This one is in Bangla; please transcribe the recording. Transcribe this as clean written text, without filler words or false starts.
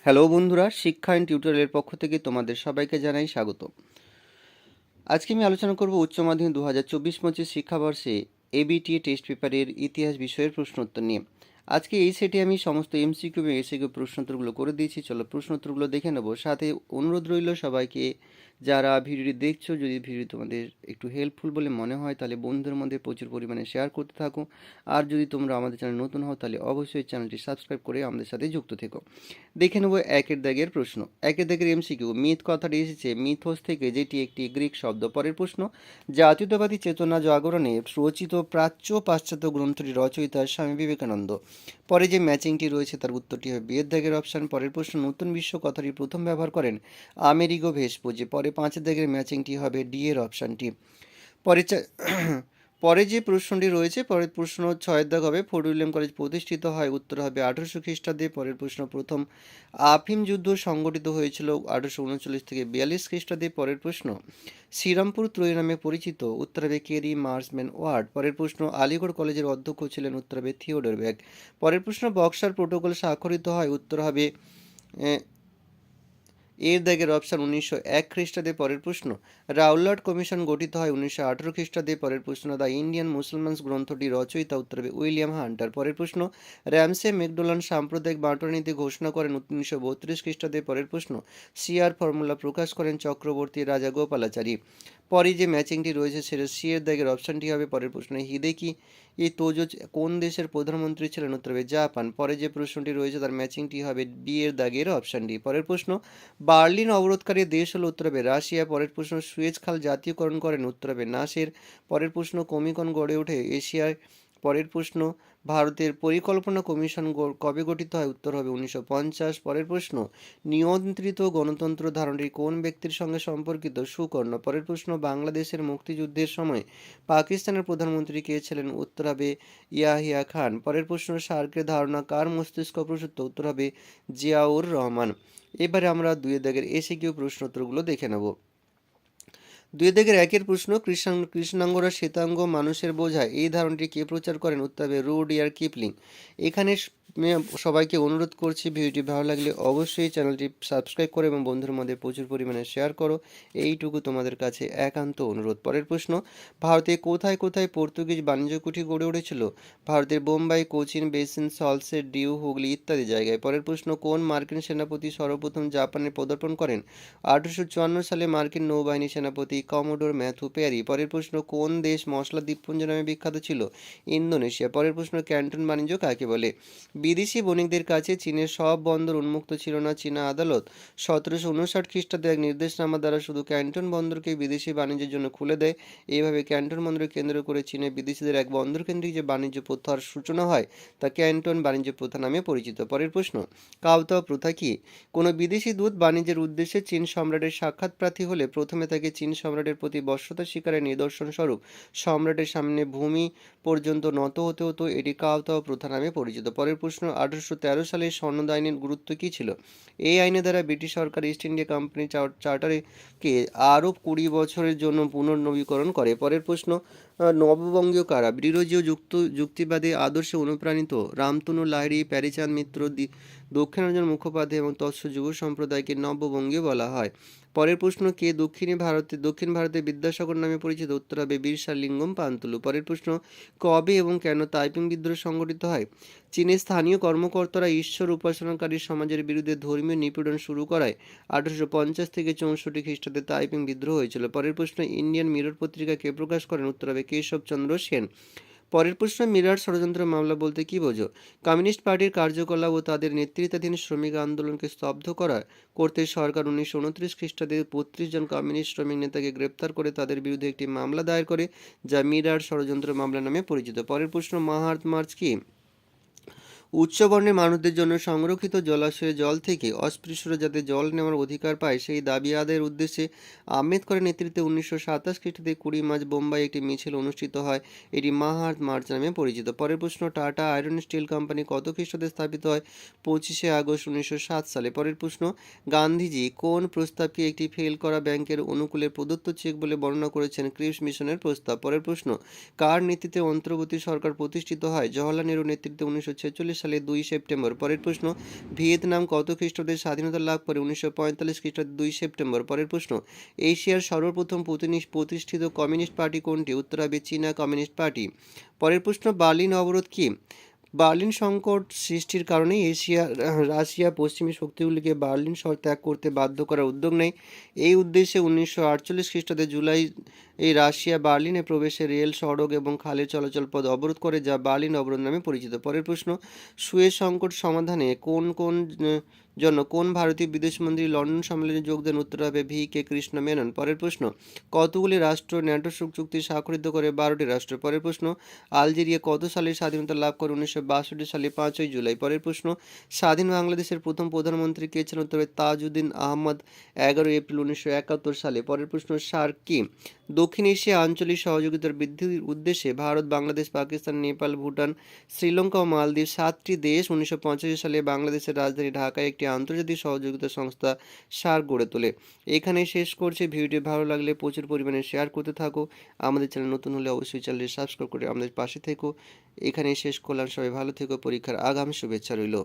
হ্যালো বন্ধুরা, শিক্ষা অ্যান্ড টিউটোরিয়ালের পক্ষ থেকে তোমাদের সবাইকে জানাই স্বাগত। আজকে আমি আলোচনা করব উচ্চ মাধ্যমিক 2024-25 শিক্ষাবর্ষে এবিটি টেস্ট পেপারের ইতিহাস বিষয়ের প্রশ্নোত্তর নিয়ে। আজকে এই সেটে আমি সমস্ত এমসিকিউ এবং এসিকিউ প্রশ্নোত্তরগুলো করে দিয়েছি। চলো প্রশ্নোত্তরগুলো দেখে নেব। সাথে অনুরোধ রইল সবাইকে, যারা ভিডিওটি দেখছো, যদি ভিডিও তোমাদের একটু হেল্পফুল বলে মনে হয় তাহলে বন্ধুদের মধ্যে প্রচুর পরিমাণে শেয়ার করতে থাকো। আর যদি তোমরা আমাদের চ্যানেল নতুন হও তাহলে অবশ্যই চ্যানেলটি সাবস্ক্রাইব করে আমাদের সাথে যুক্ত থেকো। দেখে নেব একের দাগের প্রশ্ন। একের দাগের এমসিকিউ, মিথ কথাটি এসেছে মিথোস থেকে, যেটি একটি গ্রিক শব্দ। পরের প্রশ্ন, জাতীয়তাবাদী চেতনা জাগরণে রচিত প্রাচ্য পাশ্চাত্য গ্রন্থটি রচয়িতা স্বামী বিবেকানন্দ। পরে যে ম্যাচিংটি রয়েছে তার উত্তরটি হবে বিয়ের দাগের অপশান। পরের প্রশ্ন, নতুন বিশ্ব কথাটি প্রথম ব্যবহার করেন আমেরিগো ভেসপুজি। পরে পাঁচের দাগের ম্যাচিংটি হবে ডি এর অপশানটি। পরে পরে যে প্রশ্নটি রয়েছে, পরের প্রশ্ন ছয়ের দাগ হবে ফোর্ট উইলিয়াম কলেজ প্রতিষ্ঠিত হয়। উত্তর হবে 1800 খ্রিস্টাব্দে। পরের প্রশ্ন, প্রথম আফিম যুদ্ধ সংগঠিত হয়েছিল 1839 থেকে 42 খ্রিস্টাব্দে। পরের প্রশ্ন, শ্রীরামপুর ত্রয়ী নামে পরিচিত। উত্তর হবে কেরি মার্সম্যান ওয়ার্ড। পরের প্রশ্ন, আলিগড় কলেজের অধ্যক্ষ ছিলেন। উত্তর হবে থিওডর ব্যাগ। পরের প্রশ্ন, বক্সার প্রোটোকল স্বাক্ষরিত হয়। উত্তর হবে এর দাগের অপশান 1901 খ্রিস্টাব্দে। পরের প্রশ্ন, রাউলাট কমিশন গঠিত হয় 1918 খ্রিস্টাব্দে। পরের প্রশ্ন, দ্য ইন্ডিয়ান মুসলমানস গ্রন্থটি রচয়িতা। উত্তর হবে উইলিয়াম হান্টার। পরের প্রশ্ন, র্যামসে ম্যাকডোনাল্ড সাম্প্রদায়িক বাঁটোয়ারা নীতি ঘোষণা করেন 1932 খ্রিস্টাব্দে। পরের প্রশ্ন, সিআর ফর্মুলা প্রকাশ করেন চক্রবর্তী রাজা গোপালাচারী। পরে যে ম্যাচিংটি রয়েছে সেটা সি এর দাগের অপশানটি হবে। পরের প্রশ্ন, হিদেকি তোজো কোন দেশের প্রধানমন্ত্রী ছিলেন। উত্তর হবে জাপান। পরে যে প্রশ্নটি রয়েছে তার ম্যাচিংটি হবে বি এর দাগের অপশানটি। পরের প্রশ্ন, বার্লিন অবরোধকারী দেশ হলো। উত্তর হবে রাশিয়া। পরের প্রশ্ন, সুয়েজ খাল জাতীয়করণ করেন। উত্তর হবে নাসের। পরের প্রশ্ন, কমিকন গড়ে ওঠে এশিয়ায়। পরের প্রশ্ন, ভারতের পরিকল্পনা কমিশন কবে গঠিত হয়। উত্তর হবে 1950। পরের প্রশ্ন, নিয়ন্ত্রিত গণতন্ত্র ধারণটি কোন ব্যক্তির সঙ্গে সম্পর্কিত। সুকর্ণ। পরের প্রশ্ন, বাংলাদেশের মুক্তিযুদ্ধের সময় পাকিস্তানের প্রধানমন্ত্রী কে ছিলেন। উত্তর হবে ইয়াহিয়া খান। পরের প্রশ্ন, সার্কের ধারণা কার মস্তিষ্ক প্রসূত। উত্তর হবে জিয়াউর রহমান। এবারে আমরা দুই দাগের এসিকিউ প্রশ্নোত্তরগুলো দেখে নেব। দুই দাগের একের প্রশ্ন, কৃষ্ণাঙ্গরা শ্বেতাঙ্গ মানুষের বোঝায়, এই ধারণাটি কে প্রচার করেন। উত্তর হবে রুডিয়ার্ড কিপলিং। এখানে সবাইকে অনুরোধ করছি, ভিডিওটি ভালো লাগলে অবশ্যই চ্যানেলটি সাবস্ক্রাইব করো এবং বন্ধুদের মধ্যে প্রচুর পরিমাণে শেয়ার করো, এইটুকু তোমাদের কাছে একান্ত অনুরোধ। পরের প্রশ্ন, ভারতে কোথায় কোথায় পর্তুগিজ বাণিজ্য কুঠি গড়ে উঠেছিল। ভারতের বোম্বাই, কোচিন, বেসিন, সলসেট, ডিউ, হুগলি ইত্যাদি জায়গায়। পরের প্রশ্ন, কোন মার্কিন সেনাপতি সর্বপ্রথম জাপানে পদার্পণ করেন। 1854 সালে মার্কিন নৌবাহিনী সেনাপতি কমোডোর ম্যাথু পেরি। পরের প্রশ্ন, কোন দেশ মশলা দ্বীপপুঞ্জ নামে বিখ্যাত ছিল। ইন্দোনেশিয়া। পরের প্রশ্ন, ক্যান্টন বাণিজ্য কাকে বলে। বিদেশি বণিকদের কাছে চীনের সব বন্দর উন্মুক্ত ছিল না। চীনা আদালত 1759 খ্রিস্টাব্দে এক নির্দেশনামা দ্বারা শুধু ক্যান্টন বন্দরকে বিদেশি বাণিজ্যের জন্য খুলে দেয়। এইভাবে ক্যান্টন বন্দরকে কেন্দ্র করে চীনে বিদেশিদের এক বন্দর কেন্দ্রিক যে বাণিজ্য প্রথার সূচনা হয় তা ক্যান্টন বাণিজ্য প্রথা নামে পরিচিত। পরের প্রশ্ন, কাওতাও প্রথা কি। কোনো বিদেশি দূত বাণিজ্যের উদ্দেশ্যে চীন সম্রাটের সাক্ষাৎ প্রার্থী হলে প্রথমে তাকে চীন সম্রাটের প্রতি বশ্যতা স্বীকারের নিদর্শন স্বরূপ সম্রাটের সামনে ভূমি পর্যন্ত নত হতে হতো। এটি কাওতাও প্রথা নামে পরিচিত। পরের প্রশ্ন, 1813 সালে সনদ আইনের গুরুত্ব কী ছিল। এই আইনের দ্বারা ব্রিটিশ সরকার ইস্ট ইন্ডিয়া কোম্পানি চার্টারকে আরও 20 বছরের জন্য পুনর্নবীকরণ করে। পরের প্রশ্ন, নববঙ্গীয় কারা। বিরোধীয় যুক্তিবাদী আদর্শে অনুপ্রাণিত রামতনু লাহিড়ী, প্যারীচাঁদ মিত্র, দক্ষিণারঞ্জন মুখোপাধ্যায় এবং তৎস যুব সম্প্রদায়কে নববঙ্গীয় বলা হয়। পরের প্রশ্ন, কে দক্ষিণ ভারতে বিদ্যাসাগর নামে পরিচিত। উত্তর হবে বীরসা লিঙ্গম পান্তুলু। পরের প্রশ্ন, কবে এবং কেন তাইপিং বিদ্রোহ সংগঠিত হয়। চীনের স্থানীয় কর্মকর্তারা ঈশ্বর উপাসনাকারী সমাজের বিরুদ্ধে ধর্মীয় নিপীড়ন শুরু করায় 1850 থেকে 64 খ্রিস্টাব্দে তাইপিং বিদ্রোহ হয়েছিল। পরের প্রশ্ন, ইন্ডিয়ান মিরর পত্রিকা কে প্রকাশ করেন। উত্তর হবে কেশবচন্দ্র সেন। পরের প্রশ্ন, মিরাট ষড়যন্ত্র মামলা বলতে কী বোঝো। কমিউনিস্ট পার্টির কার্যকলাপ ও তাদের নেতৃত্বাধীন শ্রমিক আন্দোলনকে স্তব্ধ করতে সরকার 1929 খ্রিস্টাব্দে 32 জন কমিউনিস্ট শ্রমিক নেতাকে গ্রেপ্তার করে তাদের বিরুদ্ধে একটি মামলা দায়ের করে, যা মিরাট ষড়যন্ত্র মামলা নামে পরিচিত। পরের প্রশ্ন, মহার্ত মার্চ কি। উচ্চবর্ণের মানুষদের জন্য সংরক্ষিত জলাশয়ের জল থেকে অস্পৃশ্যরা যাতে জল নেওয়ার অধিকার পায় সেই দাবি আদায়ের উদ্দেশ্যে আম্বেদকরের নেতৃত্বে 1927 খ্রিস্টাব্দে 20 মার্চ বোম্বাই একটি মিছিল অনুষ্ঠিত হয়। এটি মহার্ত মার্চ নামে পরিচিত। পরের প্রশ্ন, টাটা আয়রন স্টিল কোম্পানি কত খ্রিস্টাব্দে স্থাপিত হয়। 25শে আগস্ট 1907 সালে। পরের প্রশ্ন, গান্ধীজি কোন প্রস্তাবকে একটি ফেল করা ব্যাংকের অনুকূলে প্রদত্ত চেক বলে বর্ণনা করেছেন। ক্রিপস মিশনের প্রস্তাব। পরের প্রশ্ন, কার নেতৃত্বে অন্তর্বর্তী সরকার প্রতিষ্ঠিত হয়। জওহরলাল নেহরুর নেতৃত্বে 1946 সালে 2 সেপ্টেম্বর। পরের প্রশ্ন, ভিয়েতনাম কত খ্রিস্টাব্দে স্বাধীনতা লাভ করে? 1945 খ্রিস্টাব্দে 2 সেপ্টেম্বর। পরের প্রশ্ন, এশিয়ার সর্বপ্রথম প্রতিষ্ঠিত কমিউনিস্ট পার্টি কোনটি? উত্তর হবে চীনা কমিউনিস্ট পার্টি। পরের প্রশ্ন, বার্লিন অবরোধ কি? বার্লিন সংকট সৃষ্টির কারণে রাশিয়া পশ্চিমী শক্তিগুলিকে বার্লিন শহর ত্যাগ করতে বাধ্য করার উদ্যোগ নেয়। এই উদ্দেশ্যে 1948 খ্রিস্টাব্দে জুলাই রাশিয়া বার্লিনে প্রবেশে রেল, সড়ক এবং খালের চলাচল পথ অবরোধ করে, যা বার্লিন অবরোধ নামে পরিচিত। পরের প্রশ্ন, সুয়েজ সংকট সমাধানে জন্য কোন ভারতীয় বিদেশমন্ত্রী লন্ডন সম্মেলনে যোগ দেন? উত্তর হবে ভি.কে. কৃষ্ণ মেনন। পরের প্রশ্ন, কতগুলি রাষ্ট্র ন্যাটো চুক্তি স্বাক্ষরিত করে? 12টি রাষ্ট্র। পরের প্রশ্ন, আলজেরিয়া কত সালে স্বাধীনতা লাভ করে? 1962 সালে 5ই জুলাই। পরের প্রশ্ন, স্বাধীন বাংলাদেশের প্রথম প্রধানমন্ত্রী কে ছিলেন? উত্তর হবে তাজউদ্দিন আহমদ, 11 এপ্রিল 1971 সালে। পরের প্রশ্ন, সার্ক কি? দক্ষিণ এশিয়া আঞ্চলিক সহযোগিতার বৃদ্ধির উদ্দেশ্যে ভারত, বাংলাদেশ, পাকিস্তান, নেপাল, ভুটান, শ্রীলঙ্কা ও মালদ্বীপ 7টি দেশ 1985 সালে বাংলাদেশের রাজধানী ঢাকায় একটি আন্তর্জাতিক সহযোগিতা সংস্থা সার্ক গড়ে তোলে। এখানেই শেষ করছি। ভিডিওটি ভালো লাগলে প্রচুর পরিমাণে শেয়ার করতে থাকো। আমাদের চ্যানেল নতুন হলে অবশ্যই চ্যানেলটি সাবস্ক্রাইব করে আমাদের পাশে থেকো। এখানেই শেষ করলাম। সবাই ভালো থেকো। পরীক্ষার আগাম শুভেচ্ছা রইল।